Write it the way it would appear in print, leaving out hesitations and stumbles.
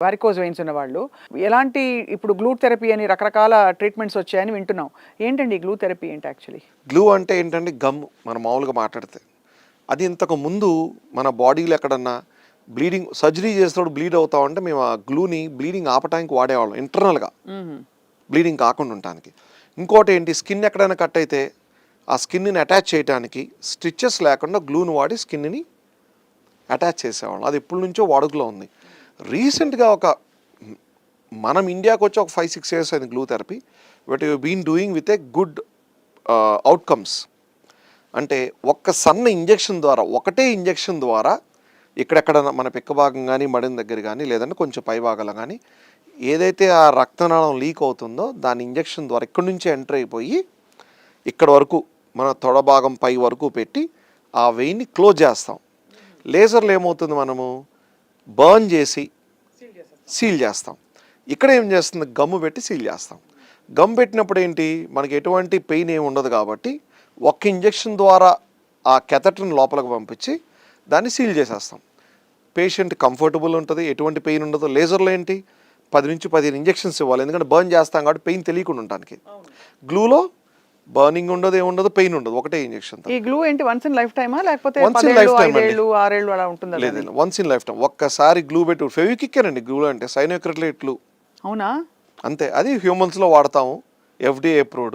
Varicose veins ఉన్న వాళ్ళు ఎలాంటి ఇప్పుడు గ్లూ థెరపీ అని రకరకాల ట్రీట్మెంట్స్ వచ్చాయని వింటున్నాం. ఏంటండి గ్లూ థెరపీ ఏంటి యాక్చువల్లీ? గ్లూ అంటే ఏంటంటే గమ్, మనం మామూలుగా మాట్లాడితే అది ఇంతకు ముందు మన బాడీలో ఎక్కడన్నా బ్లీడింగ్ సర్జరీ చేసినప్పుడు బ్లీడ్ అవుతా ఉంటే మేము ఆ గ్లూని బ్లీడింగ్ ఆపడానికి వాడేవాళ్ళం ఇంటర్నల్గా, బ్లీడింగ్ కాకుండా ఉండటానికి. ఇంకోటి ఏంటి, స్కిన్ ఎక్కడైనా కట్ అయితే ఆ స్కిన్ని అటాచ్ చేయడానికి స్టిచెస్ లేకుండా గ్లూని వాడి స్కిన్ని అటాచ్ చేసేవాళ్ళం. అది ఎప్పటి నుంచో వాడుకలో ఉంది. రీసెంట్గా మనం ఇండియాకి వచ్చి ఒక 5-6 years అయింది glue therapy. But you been doing with a good outcomes. అంటే ఒక్క సన్న ఇంజెక్షన్ ద్వారా, ఒకటే ఇంజెక్షన్ ద్వారా ఇక్కడెక్కడ మన పిక్క భాగం కానీ మడిన దగ్గర కానీ లేదంటే కొంచెం పై భాగాలు కానీ ఏదైతే ఆ రక్తనాళం లీక్ అవుతుందో దాని ఇంజెక్షన్ ద్వారా ఇక్కడి నుంచి ఎంటర్ అయిపోయి ఇక్కడ వరకు మన తొడ భాగం పై వరకు పెట్టి ఆ వెయిన్ని క్లోజ్ చేస్తాం. లేజర్లో ఏమవుతుంది, మనము బర్న్ చేసి సీల్ చేస్తాం. ఇక్కడ ఏం చేస్తుంది, గమ్ము పెట్టి సీల్ చేస్తాం. గమ్ పెట్టినప్పుడు ఏంటి, మనకి ఎటువంటి పెయిన్ ఏమి ఉండదు కాబట్టి ఒక్క ఇంజెక్షన్ ద్వారా ఆ కెథటర్ని లోపలికి పంపించి దాన్ని సీల్ చేసేస్తాం. పేషెంట్ కంఫర్టబుల్ ఉంటుంది, ఎటువంటి పెయిన్ ఉండదు. లేజర్లో ఏంటి 10 నుంచి 15 ఇంజెక్షన్స్ ఇవ్వాలి, ఎందుకంటే బర్న్ చేస్తాం కాబట్టి పెయిన్ తెలియకుండా ఉండడానికి. గ్లూలో బర్నింగ్ ఉండదు, ఏముండదు, పెయిన్ ఉండదు, ఒకటే ఇంజెక్షన్. ఈ గ్లూ ఏంటి వన్స్ ఇన్ లైఫ్ టైమా లేకపోతే వన్స్ ఇన్ లైఫ్ టైం, 5 ఏళ్ళు 6 ఏళ్ళు అలా ఉంటుందా? లేదండి, వన్స్ ఇన్ లైఫ్ టైం. ఒక్కసారి గ్లూ పెట్టి ఫెవికిక్కేనండి గ్లూ అంటే, సైనోక్రిలేట్ గ్లూ. అవునా? అంతే. అది హ్యూమన్స్లో వాడతాము, FDA అప్రూవ్డ్.